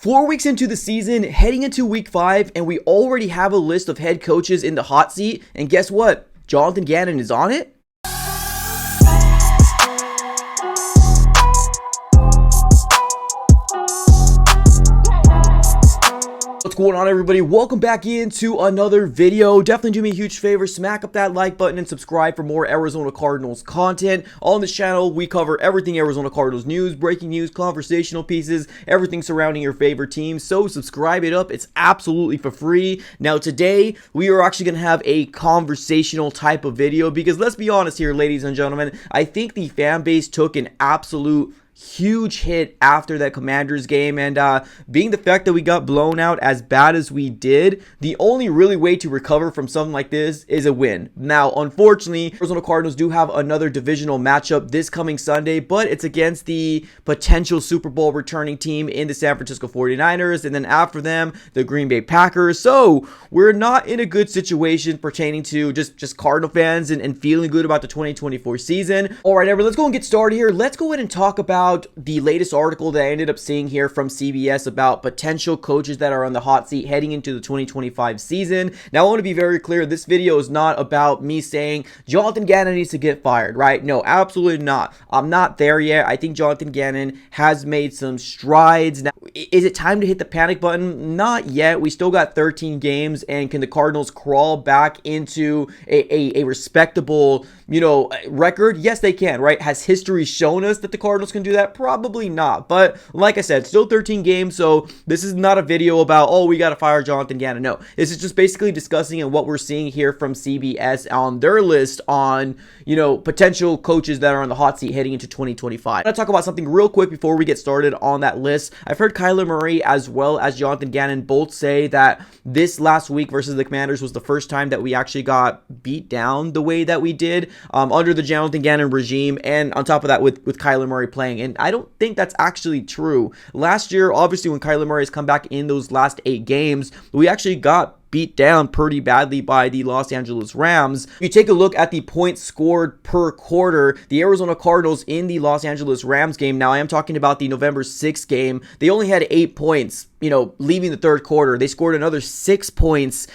4 weeks into the season, heading into week 5, and we already have a list of head coaches in the hot seat. And guess what? Jonathan Gannon is on it. What's going on, everybody? Welcome back into another video. Definitely do me a huge favor, smack up that like button and subscribe for more Arizona Cardinals content. On this channel, we cover everything Arizona Cardinals news, breaking news, conversational pieces, everything surrounding your favorite team. So subscribe it up. It's absolutely for free. Now today, we are actually going to have a conversational type of video because let's be honest here, ladies and gentlemen, I think the fan base took an absolute huge hit after that Commanders game, and being the fact that we got blown out as bad as we did, the only really way to recover from something like this is a win. Now, unfortunately, Arizona Cardinals do have another divisional matchup this coming Sunday, but it's against the potential Super Bowl returning team in the San Francisco 49ers, and then after them, the Green Bay Packers. So we're not in a good situation pertaining to just Cardinal fans and feeling good about the 2024 season. All right, everyone, let's go and get started here. Let's go ahead and talk about the latest article that I ended up seeing here from CBS about potential coaches that are on the hot seat heading into the 2025 season. Now, I want to be very clear. This video is not about me saying Jonathan Gannon needs to get fired, right? No, absolutely not. I'm not there yet. I think Jonathan Gannon has made some strides. Now, is it time to hit the panic button? Not yet. We still got 13 games, and can the Cardinals crawl back into a respectable, record? Yes, they can, right? Has history shown us that the Cardinals can do that? Probably not. But like I said, still 13 games, so this is not a video about, oh, we got to fire Jonathan Gannon. No, this is just basically discussing and what we're seeing here from CBS on their list on, potential coaches that are on the hot seat heading into 2025. I'm going to talk about something real quick before we get started on that list. I've heard Kyler Murray as well as Jonathan Gannon both say that this last week versus the Commanders was the first time that we actually got beat down the way that we did under the Jonathan Gannon regime, and on top of that with Kyler Murray playing. And I don't think that's actually true. Last year, obviously, when Kyler Murray has come back in those last 8 games, we actually got beat down pretty badly by the Los Angeles Rams. If you take a look at the points scored per quarter, the Arizona Cardinals in the Los Angeles Rams game, now I am talking about the November 6th game, they only had 8 points, leaving the third quarter. They scored another 6 points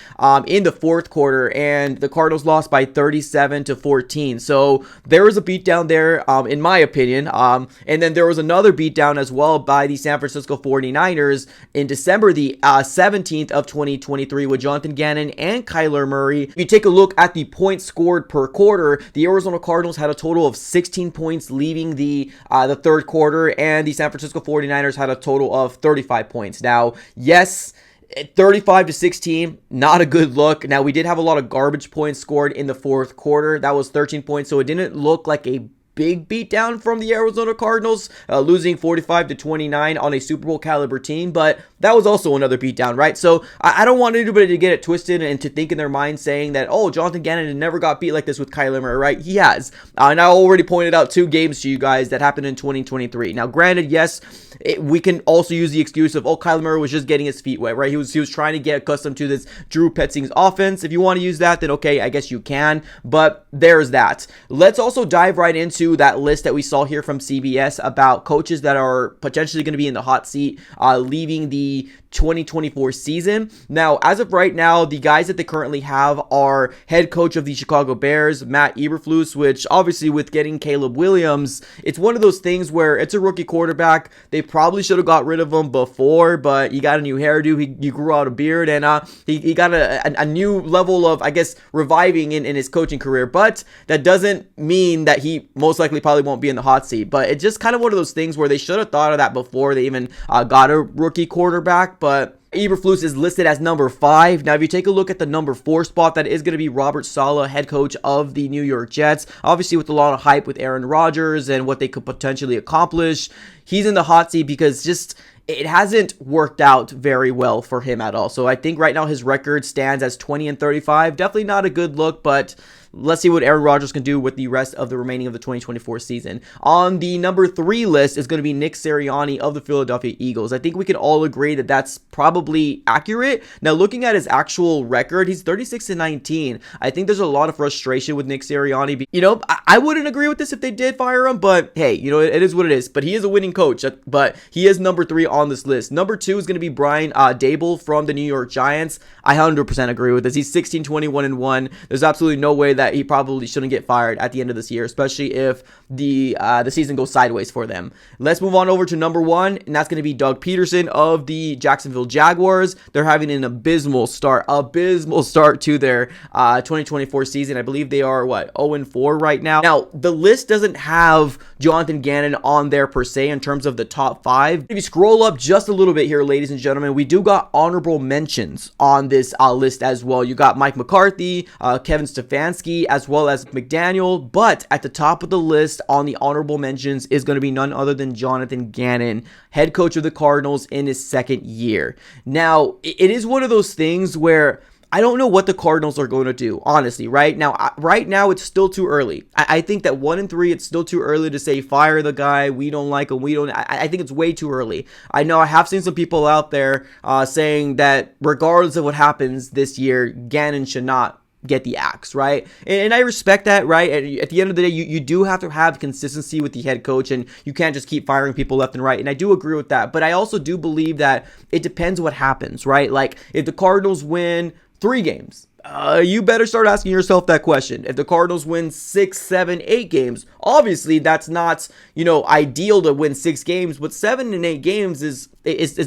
in the fourth quarter, and the Cardinals lost by 37-14. So there was a beatdown there, in my opinion. And then there was another beatdown as well by the San Francisco 49ers in December the 17th of 2023 with Jonathan Gannon and Kyler Murray. If you take a look at the points scored per quarter, the Arizona Cardinals had a total of 16 points leaving the third quarter, and the San Francisco 49ers had a total of 35 points. Now, yes, 35-16, not a good look. Now, we did have a lot of garbage points scored in the fourth quarter. That was 13 points, so it didn't look like a big beatdown from the Arizona Cardinals, losing 45-29 on a Super Bowl caliber team, but that was also another beatdown, right? So I don't want anybody to get it twisted and to think in their mind saying that, oh, Jonathan Gannon never got beat like this with Kyler Murray, right? He has. And I already pointed out 2 games to you guys that happened in 2023. Now, granted, yes, we can also use the excuse of, oh, Kyler Murray was just getting his feet wet, right? He was trying to get accustomed to this Drew Petzing's offense. If you want to use that, then okay, I guess you can, but there's that. Let's also dive right into that list that we saw here from CBS about coaches that are potentially going to be in the hot seat leaving the 2024 season. Now, as of right now, the guys that they currently have are head coach of the Chicago Bears, Matt Eberflus, which obviously with getting Caleb Williams, it's one of those things where it's a rookie quarterback. They probably should have got rid of him before, but he got a new hairdo. He grew out a beard, and he got a new level of, I guess, reviving in his coaching career. But that doesn't mean that he most likely probably won't be in the hot seat. But it's just kind of one of those things where they should have thought of that before they even got a rookie quarterback. But Eberflus is listed as number 5. Now, if you take a look at the number 4 spot, that is going to be Robert Saleh, head coach of the New York Jets. Obviously, with a lot of hype with Aaron Rodgers and what they could potentially accomplish, he's in the hot seat because it hasn't worked out very well for him at all. So I think right now his record stands as 20-35. Definitely not a good look, but let's see what Aaron Rodgers can do with the rest of the remaining of the 2024 season. On the number 3 list is going to be Nick Sirianni of the Philadelphia Eagles. I think we can all agree that that's probably accurate. Now, looking at his actual record, he's 36-19. I think there's a lot of frustration with Nick Sirianni. I wouldn't agree with this if they did fire him, but hey, it is what it is. But he is a winning coach, but he is number 3 on this list. Number 2 is going to be Brian Dable from the New York Giants. I 100% agree with this. He's 16-21-1. There's absolutely no way that he probably shouldn't get fired at the end of this year, especially if the season goes sideways for them. Let's move on over to number 1, and that's going to be Doug Peterson of the Jacksonville Jaguars. They're having an abysmal start to their 2024 season. I believe they are 0-4 right now. Now, the list doesn't have Jonathan Gannon on there per se in terms of the top 5. If you scroll up just a little bit here, ladies and gentlemen, we do got honorable mentions on this list as well. You got Mike McCarthy, Kevin Stefanski, as well as McDaniel, but at the top of the list on the honorable mentions is going to be none other than Jonathan Gannon, head coach of the Cardinals in his 2nd year. Now, it is one of those things where I don't know what the Cardinals are going to do, honestly, right now it's still too early. I think that 1-3, it's still too early to say fire the guy, we don't like him, I think it's way too early. I know I have seen some people out there saying that regardless of what happens this year, Gannon should not get the axe, right? And I respect that, right? At the end of the day, you do have to have consistency with the head coach, and you can't just keep firing people left and right. And I do agree with that. But I also do believe that it depends what happens, right? Like, if the Cardinals win 3 games, you better start asking yourself that question. If the Cardinals win 6, 7, 8 games, obviously that's not, ideal to win 6 games, but 7 and 8 games is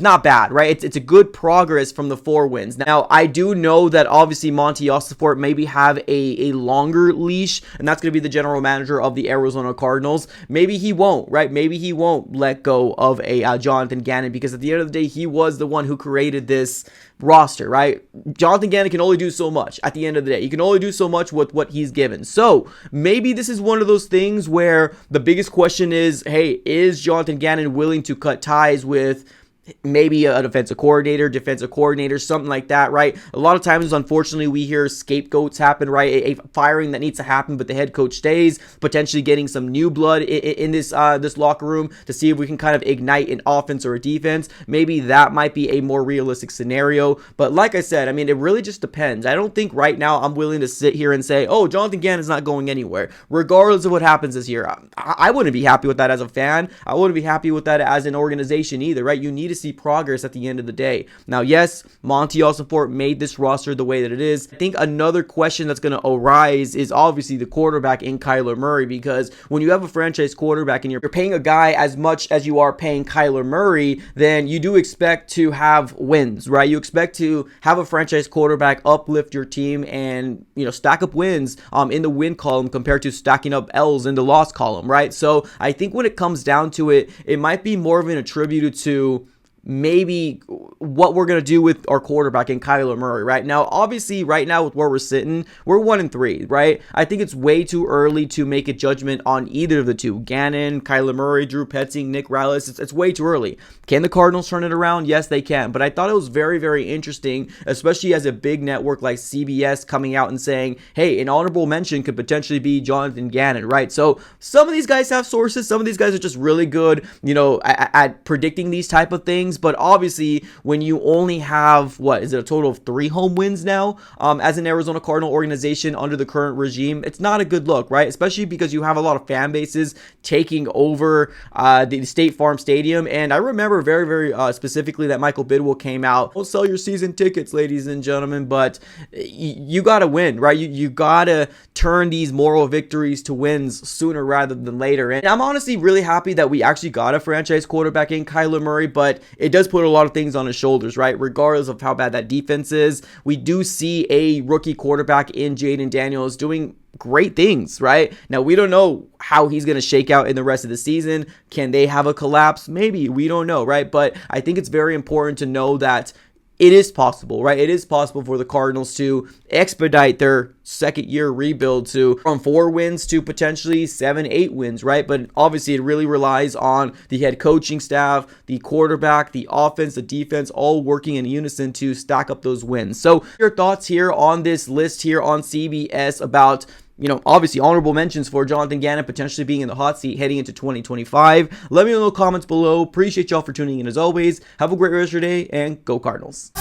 not bad, right? It's a good progress from the 4 wins. Now, I do know that obviously Monty Ossenfort maybe have a longer leash, and that's going to be the general manager of the Arizona Cardinals. Maybe he won't, right? Maybe he won't let go of a Jonathan Gannon, because at the end of the day, he was the one who created this roster, right? Jonathan Gannon can only do so much at the end of the day. He can only do so much with what he's given. So maybe this is one of those things where the biggest question is, hey, is Jonathan Gannon willing to cut ties with maybe a defensive coordinator, something like that, right? A lot of times, unfortunately, we hear scapegoats happen, right? A firing that needs to happen, but the head coach stays, potentially getting some new blood in this locker room to see if we can kind of ignite an offense or a defense. Maybe that might be a more realistic scenario. But like I said, I mean, it really just depends. I don't think right now I'm willing to sit here and say, oh, Jonathan Gannon's not going anywhere, regardless of what happens this year. I wouldn't be happy with that as a fan. I wouldn't be happy with that as an organization either, right? You need to see progress at the end of the day. Now, yes, Monty Ossenfort made this roster the way that it is. I think another question that's going to arise is obviously the quarterback in Kyler Murray, because when you have a franchise quarterback and you're paying a guy as much as you are paying Kyler Murray, then you do expect to have wins, right? You expect to have a franchise quarterback uplift your team and, stack up wins in the win column compared to stacking up L's in the loss column, right? So I think when it comes down to it, it might be more of an attributed to maybe what we're going to do with our quarterback in Kyler Murray right now. Obviously, right now with where we're sitting, we're 1-3, right? I think it's way too early to make a judgment on either of the two. Gannon, Kyler Murray, Drew Petzing, Nick Rallis. It's way too early. Can the Cardinals turn it around? Yes, they can. But I thought it was very, very interesting, especially as a big network like CBS coming out and saying, hey, an honorable mention could potentially be Jonathan Gannon, right? So some of these guys have sources. Some of these guys are just really good, at predicting these type of things. But obviously, when you only have, a total of 3 home wins now as an Arizona Cardinal organization under the current regime, it's not a good look, right? Especially because you have a lot of fan bases taking over the State Farm Stadium. And I remember very, very specifically that Michael Bidwill came out, "Don't sell your season tickets, ladies and gentlemen," but you got to win, right? You got to turn these moral victories to wins sooner rather than later. And I'm honestly really happy that we actually got a franchise quarterback in Kyler Murray, but it does put a lot of things on his shoulders, right? Regardless of how bad that defense is, we do see a rookie quarterback in Jaden Daniels doing great things, right? Now, we don't know how he's going to shake out in the rest of the season. Can they have a collapse? Maybe. We don't know, right? But I think it's very important to know that it is possible, right? It is possible for the Cardinals to expedite their second-year rebuild from 4 wins to potentially 7, 8 wins, right? But obviously, it really relies on the head coaching staff, the quarterback, the offense, the defense, all working in unison to stack up those wins. So, your thoughts here on this list here on CBS about obviously honorable mentions for Jonathan Gannon potentially being in the hot seat heading into 2025. Let me know in the comments below. Appreciate y'all for tuning in as always. Have a great rest of your day and go Cardinals.